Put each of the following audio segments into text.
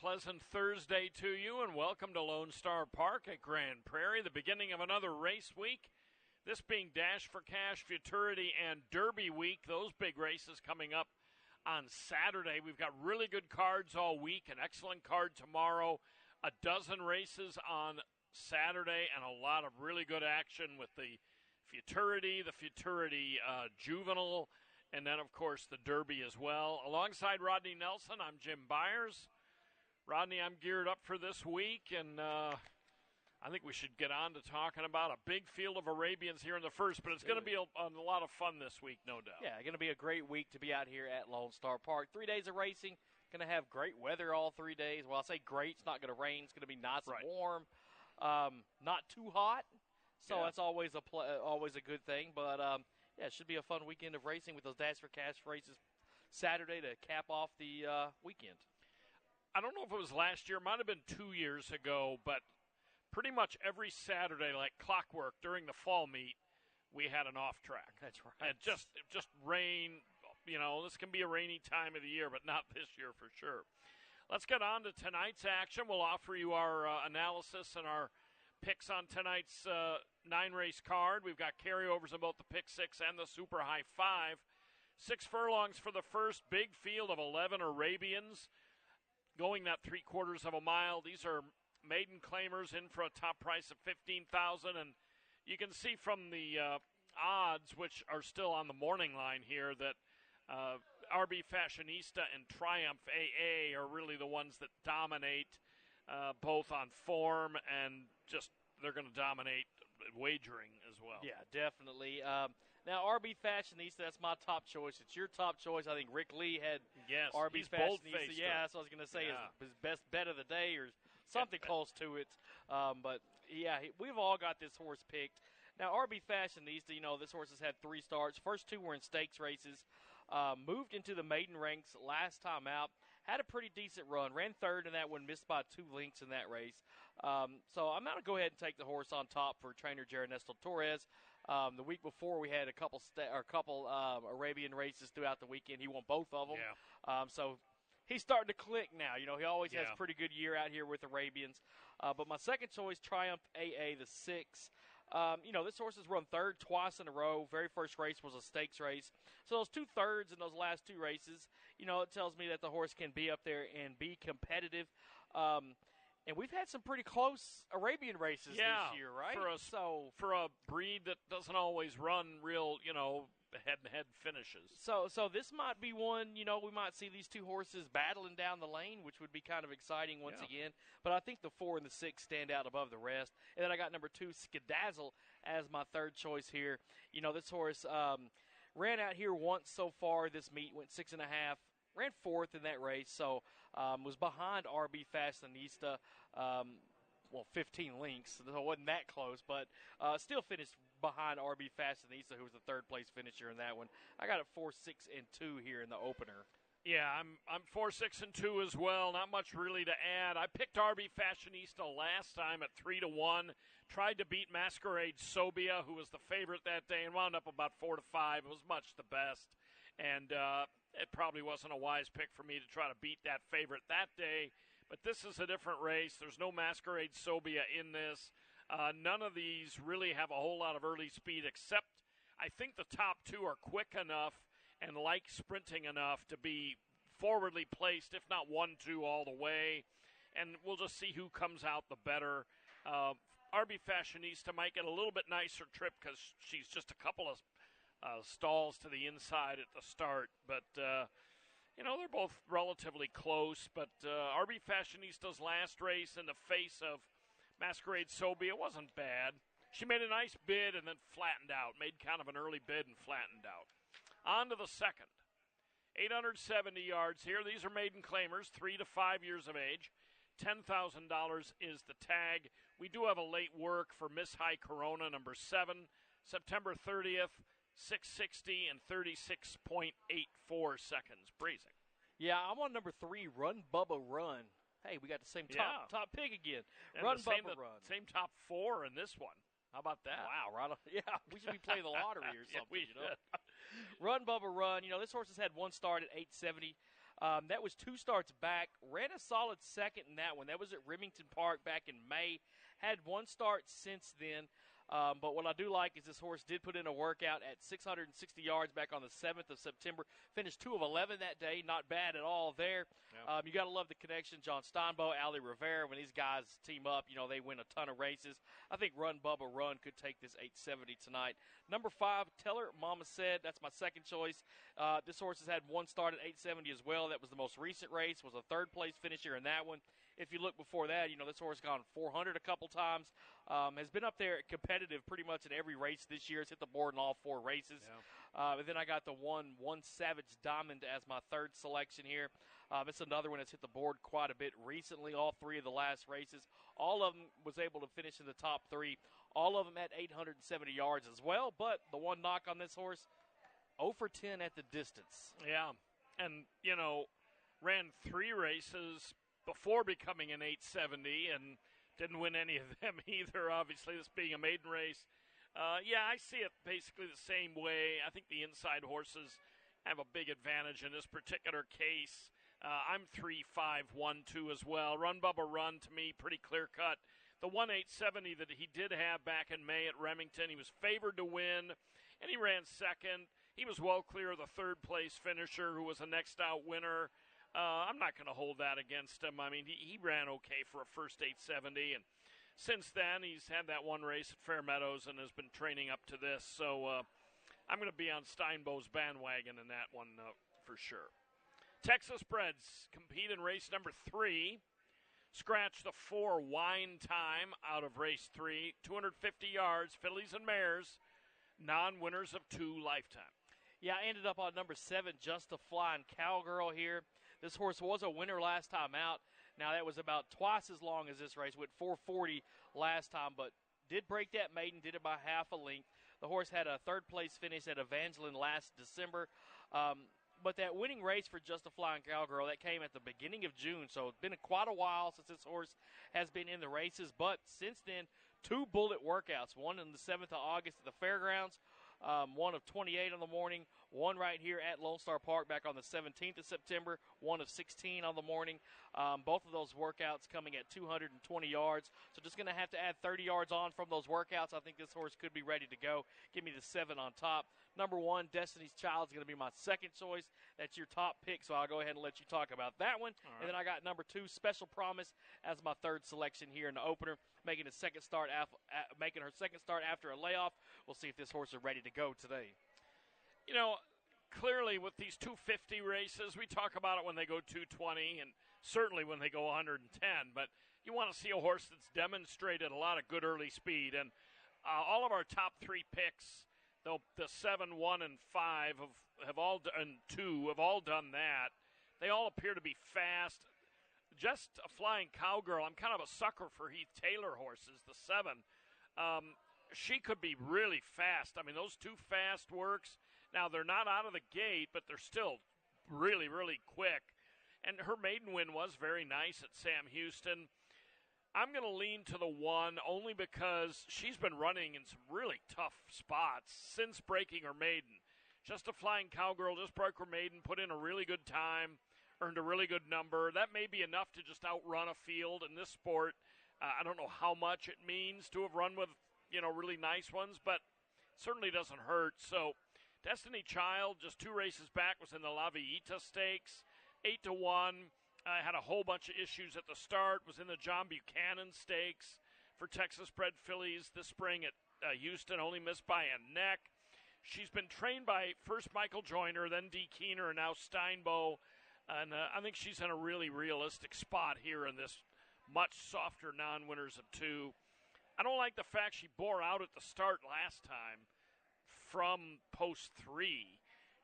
pleasant Thursday to you, and welcome to Lone Star Park at Grand Prairie, the beginning of another race week. This being Dash for Cash, Futurity, and Derby week. Those big races coming up on Saturday. We've got really good cards all week, an excellent card tomorrow, a dozen races on Saturday, and a lot of really good action with the Futurity Juvenile, and then, of course, the Derby as well. Alongside Rodney Nelson, I'm Jim Byers. Rodney, I'm geared up for this week, and I think we should get on to talking about a big field of Arabians here in the first, but it's going to be a lot of fun this week, no doubt. Yeah, going to be a great week to be out here at Lone Star Park. 3 days of racing, going to have great weather all 3 days. Well, I say great, it's not going to rain. It's going to be nice and warm, not too hot, so that's always a good thing, but yeah, it should be a fun weekend of racing with those Dash for Cash races Saturday to cap off the weekend. I don't know if it was last year. It might have been 2 years ago, but pretty much every Saturday, like clockwork, during the fall meet, we had an off track. That's right. And just rain. You know, this can be a rainy time of the year, but not this year for sure. Let's get on to tonight's action. We'll offer you our analysis and our picks on tonight's 9-race card. We've got carryovers in both the Pick 6 and the Super High 5. 6 furlongs for the first big field of 11 Arabians, going that 3/4 of a mile. These are maiden claimers in for a top price of $15,000, and you can see from the odds, which are still on the morning line here, that RB Fashionista and Triumph AA are really the ones that dominate, both on form and just they're going to dominate wagering as well. Yeah, definitely. Now, RB Fashionista, that's my top choice. It's your top choice. I think Rick Lee had RB Fashionista. Yeah, that's what I was going to say. His best bet of the day or something close to it. But, yeah, we've all got this horse picked. Now, RB Fashionista, you know, this horse has had 3 starts. First 2 were in stakes races. Moved into the maiden ranks last time out. Had a pretty decent run. Ran third in that one, missed by 2 lengths in that race. So I'm going to go ahead and take the horse on top for trainer Jared Nestor Torres. The week before, we had a couple Arabian races throughout the weekend. He won both of them. Yeah. So he's starting to click now. You know, he always has a pretty good year out here with Arabians. But my second choice, Triumph AA, the 6. You know, this horse has run third twice in a row. Very first race was a stakes race. So those 2 thirds in those last 2 races, you know, it tells me that the horse can be up there and be competitive. And we've had some pretty close Arabian races this year, right? For a breed that doesn't always run real, you know, head-to-head finishes. So this might be one, you know, we might see these 2 horses battling down the lane, which would be kind of exciting once again. But I think the 4 and the 6 stand out above the rest. And then I got number 2, Skedazzle, as my third choice here. You know, this horse ran out here once so far this meet, went 6.5. Ran 4th in that race, so was behind RB Fashionista. 15 lengths, so it wasn't that close, but still finished behind RB Fashionista, who was the third-place finisher in that one. I got it 4, 6, and 2 here in the opener. Yeah, I'm 4, 6, and 2 as well. Not much really to add. I picked RB Fashionista last time at 3-1. Tried to beat Masquerade Sobia, who was the favorite that day, and wound up about 4-5. It was much the best, and it probably wasn't a wise pick for me to try to beat that favorite that day. But this is a different race. There's no Masquerade Sobia in this. None of these really have a whole lot of early speed, except I think the top 2 are quick enough and like sprinting enough to be forwardly placed, if not 1-2 all the way. And we'll just see who comes out the better. RB Fashionista might get a little bit nicer trip because she's just a couple of stalls to the inside at the start. But you know, they're both relatively close, but RB Fashionista's last race in the face of Masquerade Sobia wasn't bad. She made a nice bid and then flattened out, made kind of an early bid and flattened out. On to the second. 870 yards here. These are maiden claimers, 3 to 5 years of age. $10,000 is the tag. We do have a late work for Miss High Corona, number 7, September 30th. 660 and 36.84 seconds. Breezing. Yeah, I'm on number 3, Run Bubba Run. Hey, we got the same top pick again. And Run Bubba Run. Same top 4 in this one. How about that? Wow, right on. Yeah, we should be playing the lottery or something. We should. Run Bubba Run. You know, this horse has had 1 start at 870. That was 2 starts back. Ran a solid second in that one. That was at Remington Park back in May. Had 1 start since then. But what I do like is this horse did put in a workout at 660 yards back on the 7th of September. Finished 2 of 11 that day. Not bad at all there. Yep. You got to love the connection. John Steinbo, Ali Rivera, when these guys team up, they win a ton of races. I think Run Bubba Run could take this 870 tonight. Number 5, Teller Mama Said. That's my second choice. This horse has had 1 start at 870 as well. That was the most recent race. Was a 3rd-place finisher in that one. If you look before that, this horse has gone 400 a couple times. Has been up there competitive pretty much in every race this year. Has hit the board in all 4 races. Yeah. And then I got the one Savage Diamond as my 3rd selection here. It's another one that's hit the board quite a bit recently, all 3 of the last races. All of them was able to finish in the top 3. All of them at 870 yards as well. But the one knock on this horse, 0 for 10 at the distance. Yeah. And, ran 3 races before becoming an 870 and didn't win any of them either, obviously, this being a maiden race. I see it basically the same way. I think the inside horses have a big advantage in this particular case. I'm 3-5-1-2 as well. Run Bubba Run, to me, pretty clear-cut. The 1-870 that he did have back in May at Remington, he was favored to win, and he ran second. He was well clear of the 3rd-place finisher, who was a next-out winner. I'm not going to hold that against him. I mean, he ran okay for a first 870, and since then he's had that one race at Fair Meadows and has been training up to this. So I'm going to be on Steinbo's bandwagon in that one for sure. Texas Breds compete in race number 3. Scratch the 4 Wine Time out of race 3. 250 yards, fillies and mares, non-winners of 2 Lifetime. Yeah, I ended up on number 7, Just a Flying Cowgirl here. This horse was a winner last time out. Now, that was about twice as long as this race. Went 440 last time, but did break that maiden, did it by half a length. The horse had a 3rd-place finish at Evangeline last December. But that winning race for Just a Flying Cowgirl, that came at the beginning of June. So it's been quite a while since this horse has been in the races. But since then, 2 bullet workouts, one on the 7th of August at the fairgrounds, one of 28 in the morning, one right here at Lone Star Park back on the 17th of September, one of 16 on the morning. Both of those workouts coming at 220 yards. So just going to have to add 30 yards on from those workouts. I think this horse could be ready to go. Give me the 7 on top. Number 1, Destiny's Child, is going to be my second choice. That's your top pick, so I'll go ahead and let you talk about that one. Right. And then I got number 2, Special Promise, as my 3rd selection here in the opener, making her second start after a layoff. We'll see if this horse is ready to go today. Clearly with these 250 races, we talk about it when they go 220 and certainly when they go 110, but you want to see a horse that's demonstrated a lot of good early speed. And all of our top 3 picks, the 7, 1, and 5 have all done 2 have all done that. They all appear to be fast. Just a Flying Cowgirl, I'm kind of a sucker for Heath Taylor horses, the 7. She could be really fast. I mean, those 2 fast works. Now, they're not out of the gate, but they're still really, really quick. And her maiden win was very nice at Sam Houston. I'm going to lean to the 1 only because she's been running in some really tough spots since breaking her maiden. Just a Flying Cowgirl just broke her maiden, put in a really good time, earned a really good number. That may be enough to just outrun a field in this sport. I don't know how much it means to have run with, really nice ones, but certainly doesn't hurt. So Destiny Child, just 2 races back, was in the La Villita Stakes, 8-1. Had a whole bunch of issues at the start, was in the John Buchanan Stakes for Texas bred fillies this spring at Houston, only missed by a neck. She's been trained by first Michael Joyner, then D. Keener, and now Steinbo. And I think she's in a really realistic spot here in this much softer non-winners of 2. I don't like the fact she bore out at the start last time from post 3,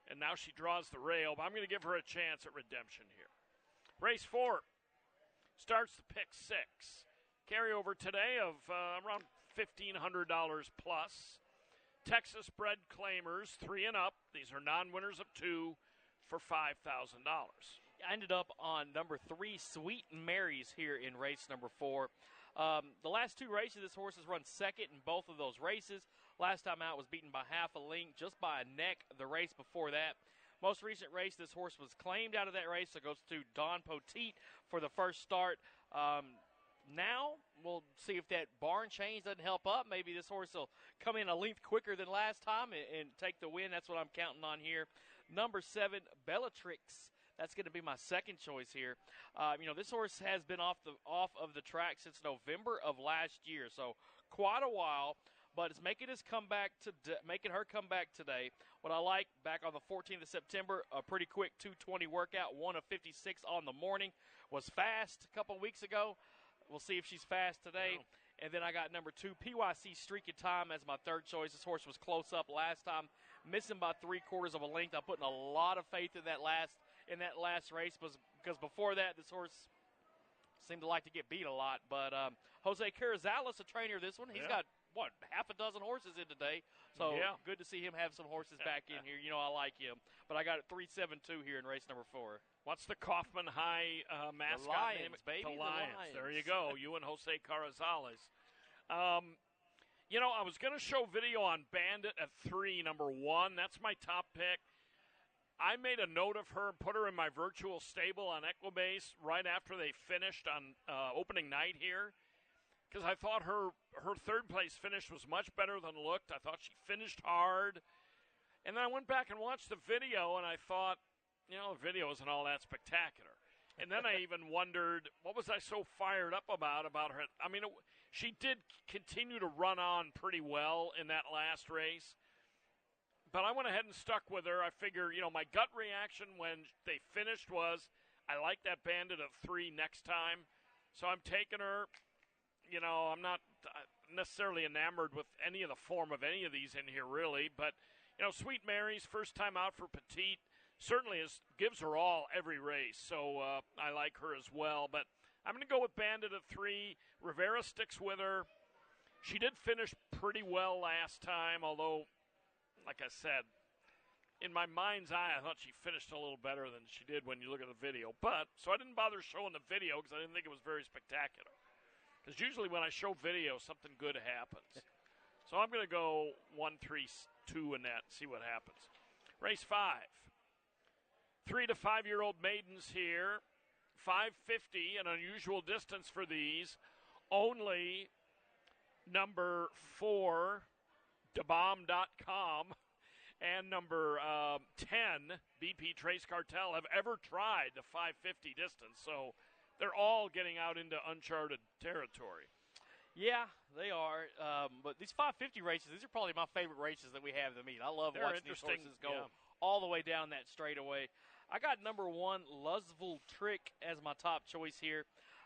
and now she draws the rail, but I'm going to give her a chance at redemption here. Race 4 starts the pick 6. Carryover today of around $1,500 plus. Texas bred claimers, 3 and up. These are non-winners of 2 for $5,000. I ended up on number 3, Sweet Mary's here in race number 4. The last 2 races, this horse has run second in both of those races. Last time out was beaten by half a length, just by a neck the race before that. Most recent race, this horse was claimed out of that race, so it goes to Don Poteet for the first start. Now we'll see if that barn change doesn't help up. Maybe this horse will come in a length quicker than last time and take the win. That's what I'm counting on here. Number 7, Bellatrix. That's going to be my second choice here. This horse has been off of the track since November of last year, so quite a while. But it's making her come back today. What I like, back on the 14th of September, a pretty quick 2:20 workout, 1 of 56 on the morning. Was fast a couple weeks ago. We'll see if she's fast today. Yeah. And then I got number 2, PYC Streaky Time, as my third choice. This horse was close up last time, missing by 3/4 of a length. I'm putting a lot of faith in that last race because before that, this horse seemed to like to get beat a lot. But Jose Carrizales, a trainer, this one, he's got half a dozen horses in today. So good to see him have some horses back in here. I like him. But I got it 3-7-2 here in race number 4. What's the Kaufman High mascot the Lions, name? Baby, the Lions. There you go. You and Jose Carrizales. I was going to show video on Bandit at 3, number 1. That's my top pick. I made a note of her and put her in my virtual stable on Equibase right after they finished on opening night here, because I thought her third-place finish was much better than looked. I thought she finished hard. And then I went back and watched the video, and I thought, the video isn't all that spectacular. And then I even wondered, what was I so fired up about her? I mean, she did continue to run on pretty well in that last race. But I went ahead and stuck with her. I figure, my gut reaction when they finished was, I like that Bandit of 3 next time. So I'm taking her. I'm not necessarily enamored with any of the form of any of these in here, really. But, Sweet Mary's first time out for Petite certainly gives her all every race. So I like her as well. But I'm going to go with Bandit of 3. Rivera sticks with her. She did finish pretty well last time, although, like I said, in my mind's eye, I thought she finished a little better than she did when you look at the video. So I didn't bother showing the video because I didn't think it was very spectacular. Because usually when I show video, something good happens. So I'm going to go 1-3-2 in that and see what happens. Race 5. 3 to 5-year-old maidens here. 550, an unusual distance for these. Only number 4, DeBomb.com, and number 10, BP Trace Cartel, have ever tried the 550 distance. So they're all getting out into uncharted territory. Yeah, they are. But these 550 races, these are probably my favorite races that we have to meet. I love watching these horses go all the way down that straightaway. I got number 1, Lusville Trick, as my top choice here.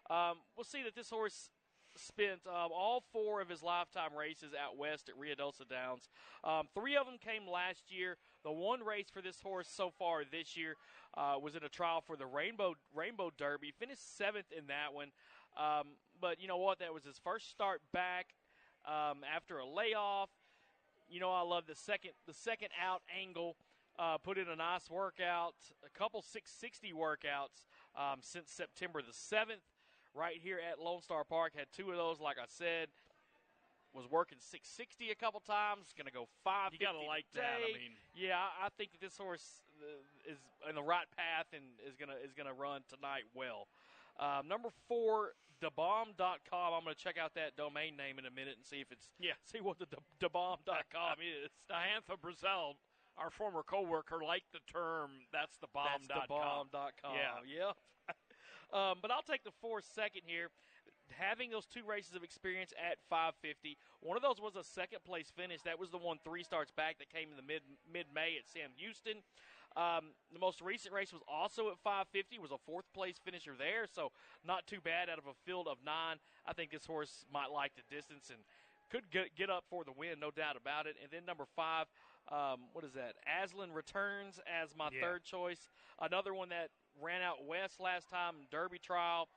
We'll see that this horse spent all 4 of his lifetime races out west at Ruidoso Downs. 3 of them came last year. The one race for this horse so far this year was in a trial for the Rainbow Derby. Finished 7th in that one. But you know what? That was his first start back after a layoff. I love the second out angle. Put in a nice workout, a couple 660 workouts since September the 7th. Right here at Lone Star Park, had 2 of those, like I said. Was working 660 a couple times. Going to go 550. You got to like that. Yeah, I think that this horse is in the right path and is gonna run tonight well. Number 4, DeBomb.com. I'm going to check out that domain name in a minute and see what the DeBomb.com is. Diantha Brazel, our former coworker, liked the term. That's DeBomb.com. That's DeBomb.com. Yeah. But I'll take the 4 second here. Having those 2 races of experience at 550. One of those was a second-place finish. That was the one 3 starts back that came in the mid-May at Sam Houston. The most recent race was also at 550. Was a 4th-place finisher there, so not too bad out of a field of 9. I think this horse might like the distance and could get up for the win, no doubt about it. And then number 5, what is that? Aslan Returns as my third choice. Another one that ran out west last time, Derby trial.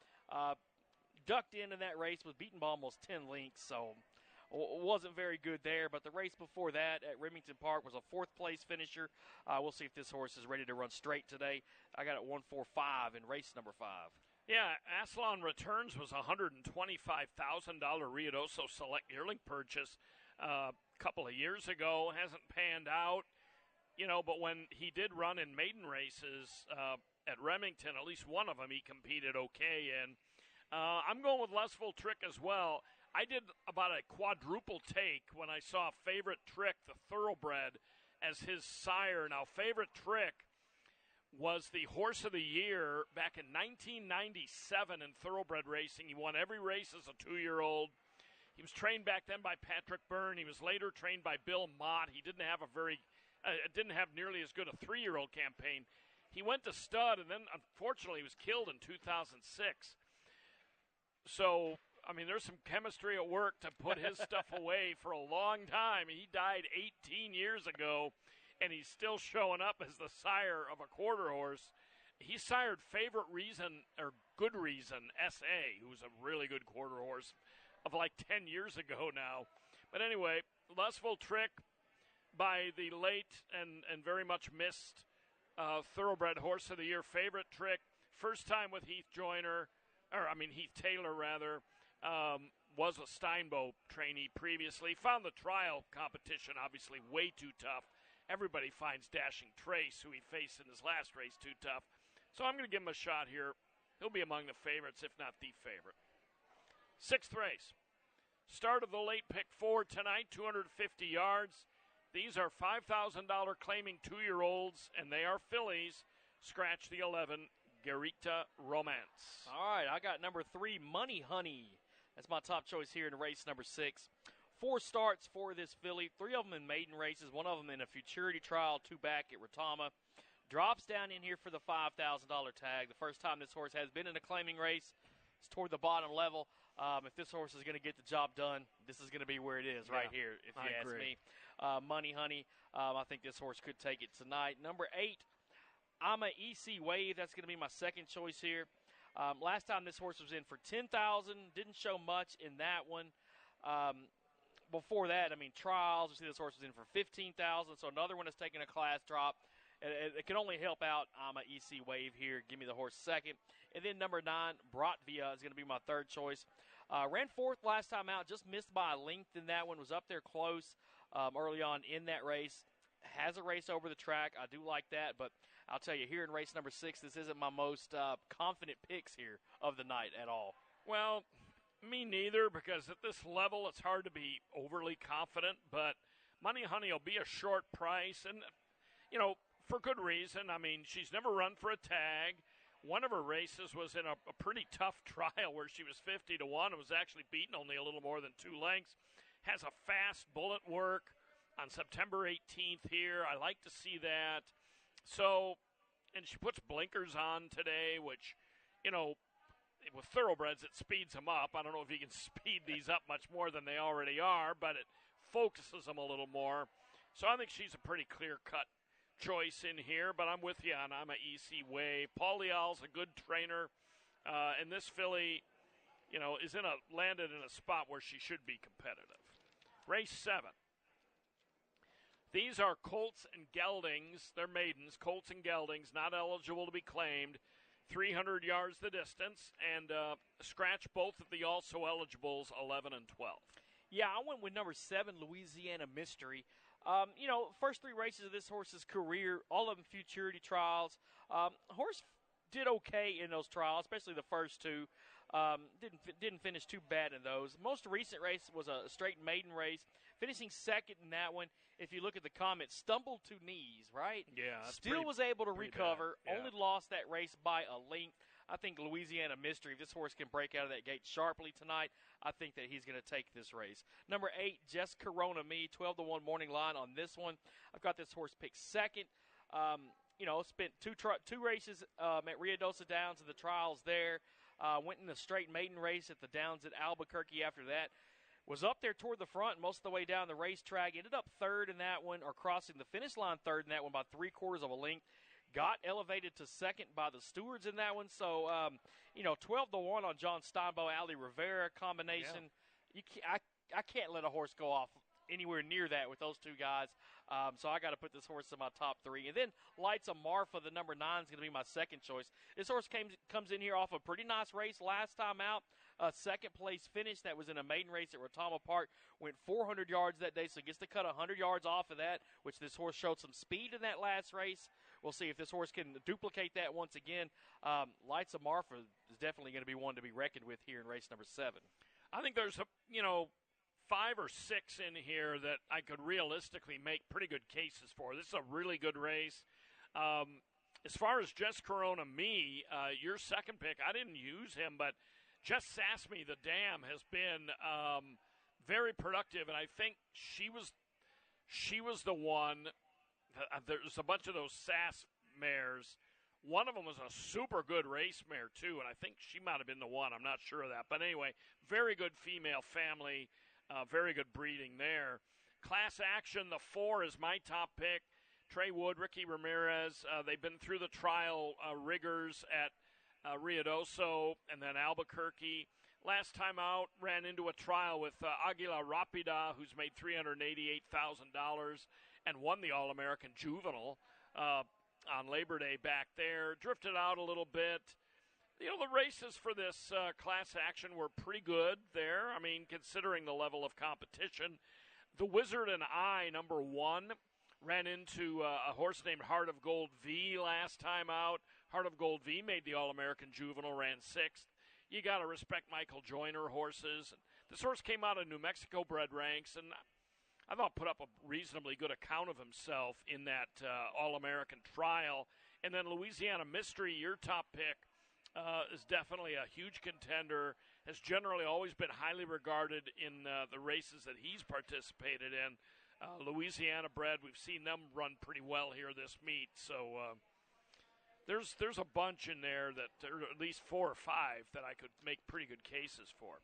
Ducked in that race, was beaten by almost 10 lengths, so wasn't very good there. But the race before that at Remington Park was a 4th-place finisher. We'll see if this horse is ready to run straight today. I got it 145 in race number 5. Yeah, Aslan Returns was a $125,000 Ruidoso Select yearling purchase a couple of years ago. Hasn't panned out. but when he did run in maiden races at Remington, at least one of them he competed okay in. I'm going with Lesville Trick as well. I did about a quadruple take when I saw Favorite Trick, the thoroughbred, as his sire. Now, Favorite Trick was the horse of the year back in 1997 in thoroughbred racing. He won every race as a 2-year-old. He was trained back then by Patrick Byrne. He was later trained by Bill Mott. He didn't have nearly as good a 3-year-old campaign. He went to stud, and then unfortunately he was killed in 2006. So, there's some chemistry at work to put his stuff away for a long time. He died 18 years ago, and he's still showing up as the sire of a quarter horse. He sired Favorite Reason, or Good Reason, S.A., who's a really good quarter horse of like 10 years ago now. But anyway, Lesville Trick by the late and very much missed thoroughbred horse of the year, Favorite Trick. First time with Heath Taylor, was a Steinbow trainee previously. Found the trial competition obviously way too tough. Everybody finds Dashing Trace, who he faced in his last race, too tough. So I'm going to give him a shot here. He'll be among the favorites, if not the favorite. 6th race. Start of the late pick 4 tonight, 250 yards. These are $5,000 claiming 2-year-olds, and they are fillies. Scratch the 11, Garita Romance. All right, I got number 3, Money Honey. That's my top choice here in race number 6. 4 starts for this filly, 3 of them in maiden races, 1 of them in a futurity trial, 2 back at Retama. Drops down in here for the $5,000 tag. The first time this horse has been in a claiming race. It's toward the bottom level. If this horse is going to get the job done, this is going to be where it is right here, if you ask me. Money Honey, I think this horse could take it tonight. Number 8, I'm a EC Wave. That's going to be my second choice here. Last time this horse was in for $10,000. Didn't show much in that one. Before that, trials. You see this horse was in for $15,000, so another one is taking a class drop. It can only help out. I'm a EC Wave here. Give me the horse second. And then number 9, Bratvia is going to be my third choice. Ran 4th last time out. Just missed by a length in that one. Was up there close early on in that race. Has a race over the track. I do like that, but I'll tell you, here in race number 6, this isn't my most confident picks here of the night at all. Well, me neither, because at this level it's hard to be overly confident, but Money Honey will be a short price, and, for good reason. She's never run for a tag. One of her races was in a pretty tough trial where she was 50-1 and was actually beaten only a little more than 2 lengths. Has a fast bullet work on September 18th here. I like to see that. So, and she puts blinkers on today, which, with thoroughbreds, it speeds them up. I don't know if you can speed these up much more than they already are, but it focuses them a little more. So I think she's a pretty clear-cut choice in here, but I'm with you on I'm a EC Wave. Paul Leal's a good trainer, and this filly, is landed in a spot where she should be competitive. Race 7. These are Colts and Geldings. They're maidens. Colts and Geldings, not eligible to be claimed. 300 yards the distance, and scratch both of the also eligibles, 11 and 12. Yeah, I went with number 7, Louisiana Mystery. First 3 races of this horse's career, all of them futurity trials. Horse did okay in those trials, especially the first 2. Didn't finish too bad in those. Most recent race was a straight maiden race, finishing second in that one. If you look at the comments, stumbled to knees, right? Yeah. Still was able to recover, only lost that race by a length. I think Louisiana Mystery, if this horse can break out of that gate sharply tonight, I think that he's going to take this race. Number 8, Just Corona Me, 12-1 morning line on this one. I've got this horse picked second. Spent 2 races at Ruidoso Downs in the trials there. Went in a straight maiden race at the Downs at Albuquerque after that. Was up there toward the front most of the way down the racetrack. Ended up 3rd in that one, or crossing the finish line 3rd in that one by 3/4 of a length. Got elevated to 2nd by the stewards in that one. So, 12-1 on John Steinbow, Ali Rivera combination. Yeah. I can't let a horse go off anywhere near that with those 2 guys. So I got to put this horse in my top 3. And then Lights of Marfa, the number 9, is going to be my second choice. This horse comes in here off a pretty nice race last time out. second place finish. That was in a maiden race at Rotama Park. Went 400 yards that day, so gets to cut 100 yards off of that, which this horse showed some speed in that last race. We'll see if this horse can duplicate that once again. Lights of Marfa is definitely going to be one to be reckoned with here in race number 7. I think there's 5 or 6 in here that I could realistically make pretty good cases for. This is a really good race. As far as Jess Corona, your second pick, I didn't use him, but Jess Sassme, the dam, has been very productive, and I think she was the one. There's a bunch of those Sass mares. One of them was a super good race mare, too, and I think she might have been the one. I'm not sure of that. But anyway, very good female family, very good breeding there. Class Action, the 4 is my top pick. Trey Wood, Ricky Ramirez, they've been through the trial rigors at Ruidoso and then Albuquerque. Last time out, ran into a trial with Aguila Rapida, who's made $388,000 and won the All-American Juvenile on Labor Day back there. Drifted out a little bit. The races for this Class Action were pretty good there. I mean, considering the level of competition. The Wizard and I, number 1, ran into a horse named Heart of Gold V last time out. Heart of Gold V made the All-American Juvenile, ran 6th. You got to respect Michael Joyner horses. This horse came out of New Mexico bred ranks, and I thought put up a reasonably good account of himself in that All-American trial. And then Louisiana Mystery, your top pick, is definitely a huge contender, has generally always been highly regarded in the races that he's participated in. Louisiana bred, we've seen them run pretty well here this meet. So there's a bunch in there, or at least 4 or 5, that I could make pretty good cases for.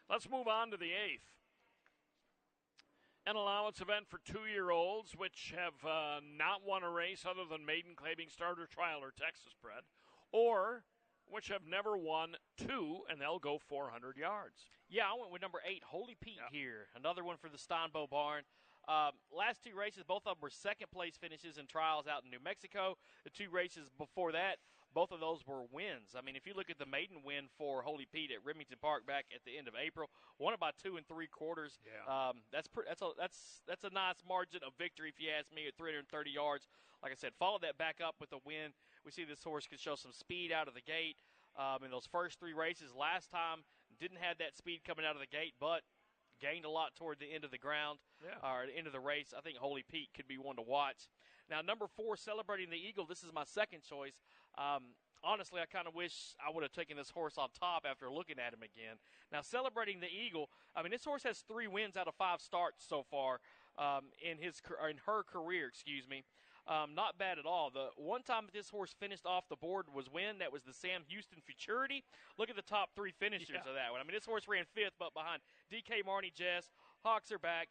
Let's move on to the 8th. An allowance event for 2-year-olds, which have not won a race other than maiden, claiming starter, trial, or Texas bred, or which have never won 2, and they'll go 400 yards. Yeah, I went with number 8, Holy Pete here. Another one for the Steinbo barn. Last 2 races, both of them were second-place finishes in trials out in New Mexico. The 2 races before that, both of those were wins. I mean, if you look at the maiden win for Holy Pete at Remington Park back at the end of April, won it by 2 3/4. Yeah. That's a nice margin of victory, if you ask me, at 330 yards. Like I said, followed that back up with a win. We see this horse can show some speed out of the gate in those first 3 races. Last time, didn't have that speed coming out of the gate, but gained a lot toward the end of the ground, or the end of the race. I think Holy Pete could be one to watch. Now, number 4, Celebrating the Eagle. This is my second choice. Honestly, I kind of wish I would have taken this horse on top after looking at him again. Now, Celebrating the Eagle, I mean, this horse has 3 wins out of 5 starts so far in her career, Not bad at all. The one time that this horse finished off the board was when? That was the Sam Houston Futurity. Look at the top 3 finishers of that one. I mean, this horse ran 5th, but behind DK Marnie Jess, Hawks are back,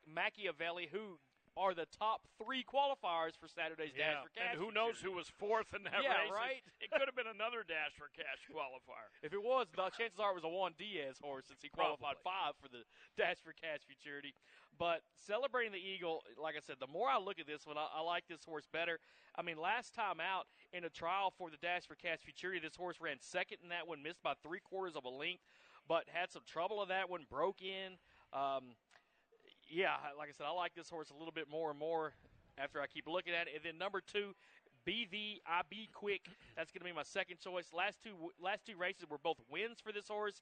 Machiavelli, who are the top 3 qualifiers for Saturday's Dash for Cash. And who knows who was 4th in that race? Right? It could have been another Dash for Cash qualifier. If it was, the chances are it was a Juan Diaz horse, since he qualified 5 for the Dash for Cash Futurity. But Celebrating the Eagle, like I said, the more I look at this one, I like this horse better. I mean, last time out in a trial for the Dash for Cash Futurity, this horse ran 2nd in that one, missed by 3/4 of a length, but had some trouble in that one, broke in. Like I said, I like this horse a little bit more and more after I keep looking at it. And then number 2, BVIB Quick. That's going to be my second choice. Last two races were both wins for this horse.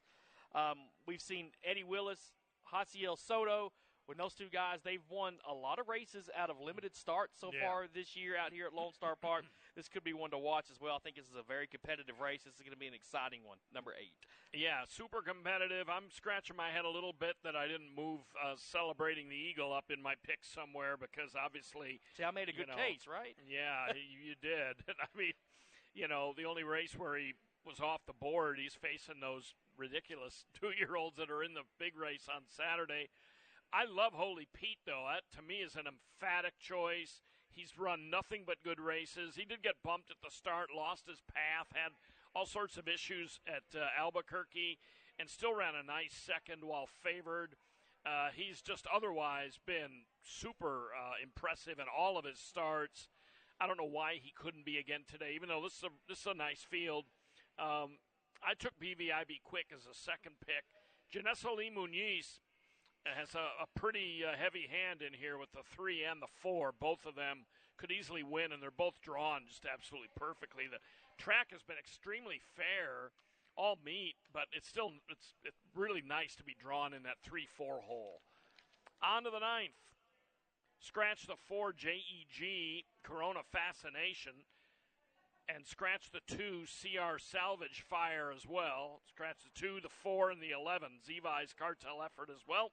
We've seen Eddie Willis, Haciel Soto. With those 2 guys, they've won a lot of races out of limited starts so far this year out here at Lone Star Park. This could be one to watch as well. I think this is a very competitive race. This is going to be an exciting one, number 8. Yeah, super competitive. I'm scratching my head a little bit that I didn't move Celebrating the Eagle up in my pick somewhere, because obviously... See, I made a good case, right? Yeah, you did. I mean, the only race where he was off the board, he's facing those ridiculous 2-year-olds that are in the big race on Saturday. I love Holy Pete, though. That, to me, is an emphatic choice. He's run nothing but good races. He did get bumped at the start, lost his path, had all sorts of issues at Albuquerque, and still ran a nice second while favored. He's just otherwise been super impressive in all of his starts. I don't know why he couldn't be again today, even though this is a nice field. I took BVIB Quick as a second pick. Janessa Lee Muniz has a pretty heavy hand in here with the 3 and the 4. Both of them could easily win, and they're both drawn just absolutely perfectly. The track has been extremely fair all meet, but it's really nice to be drawn in that 3-4 hole. On to the 9th. Scratch the 4 JEG Corona Fascination, and scratch the 2 CR Salvage Fire as well. Scratch the 2, the 4, and the 11 Zevi's Cartel Effort as well.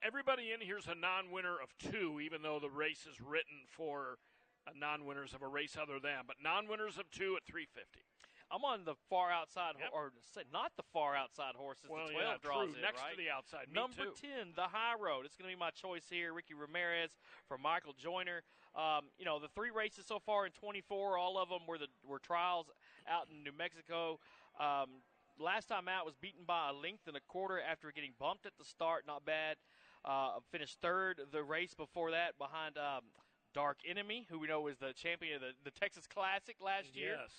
Everybody in here's a non-winner of 2, even though the race is written for non-winners of a race other than. But non-winners of 2 at $350. I'm on the far outside, or not the far outside horses. Well, the 12 draws in, next right? to the outside. Number 10, the High Road. It's going to be my choice here. Ricky Ramirez for Michael Joyner. The 3 races so far in 24, all of them were trials out in New Mexico. Last time out was beaten by a length and a quarter after getting bumped at the start. Not bad. Finished 3rd the race before that behind Dark Enemy, who we know was the champion of the Texas Classic last year. Yes.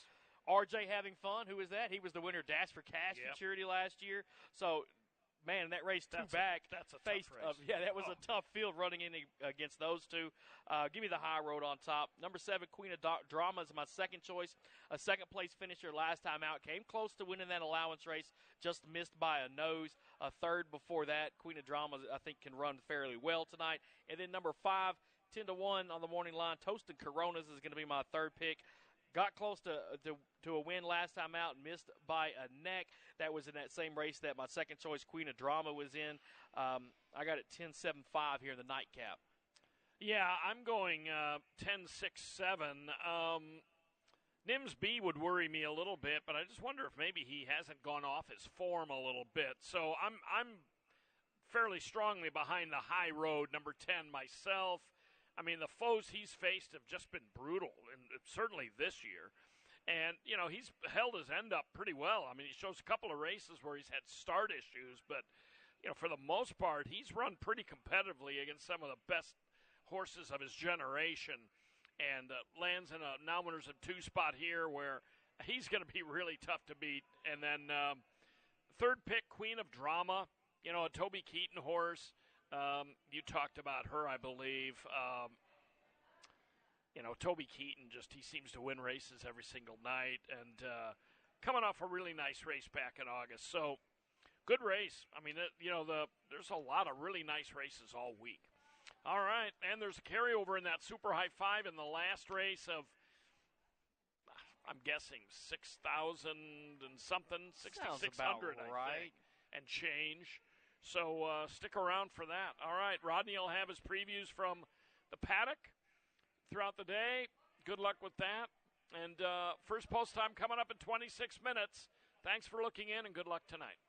RJ Having Fun, who is that? He was the winner of Dash for Cash Futurity last year. So, man, that race that's a tough race. That was a tough field running in against those two. Give me the High Road on top. Number 7, Queen of Drama is my second choice. A second-place finisher last time out. Came close to winning that allowance race, just missed by a nose. A 3rd before that. Queen of Drama, I think, can run fairly well tonight. And then number 5, 10-1 on the morning line. Toasted Coronas is going to be my 3rd pick. Got close to a win last time out and missed by a neck. That was in that same race that my second choice, Queen of Drama, was in. I got it 10-7-5 here in the nightcap. Yeah, I'm going 10-6-7. Nims B would worry me a little bit, but I just wonder if maybe he hasn't gone off his form a little bit. So I'm fairly strongly behind the High Road, number 10, myself. I mean, the foes he's faced have just been brutal, and certainly this year. And, he's held his end up pretty well. I mean, he shows a couple of races where he's had start issues, but, for the most part, he's run pretty competitively against some of the best horses of his generation, and lands in a non-winners of 2 spot here where he's going to be really tough to beat. And then 3rd pick, Queen of Drama, a Toby Keaton horse. You talked about her, I believe. Toby Keaton, he seems to win races every single night, and coming off a really nice race back in August. So, good race. I mean, there's a lot of really nice races all week. All right, and there's a carryover in that Super High 5 in the last race of, I'm guessing, 6,000 and something, 6,600, I think, and change. So stick around for that. All right, Rodney will have his previews from the paddock throughout the day. Good luck with that. And first post time coming up in 26 minutes. Thanks for looking in, and good luck tonight.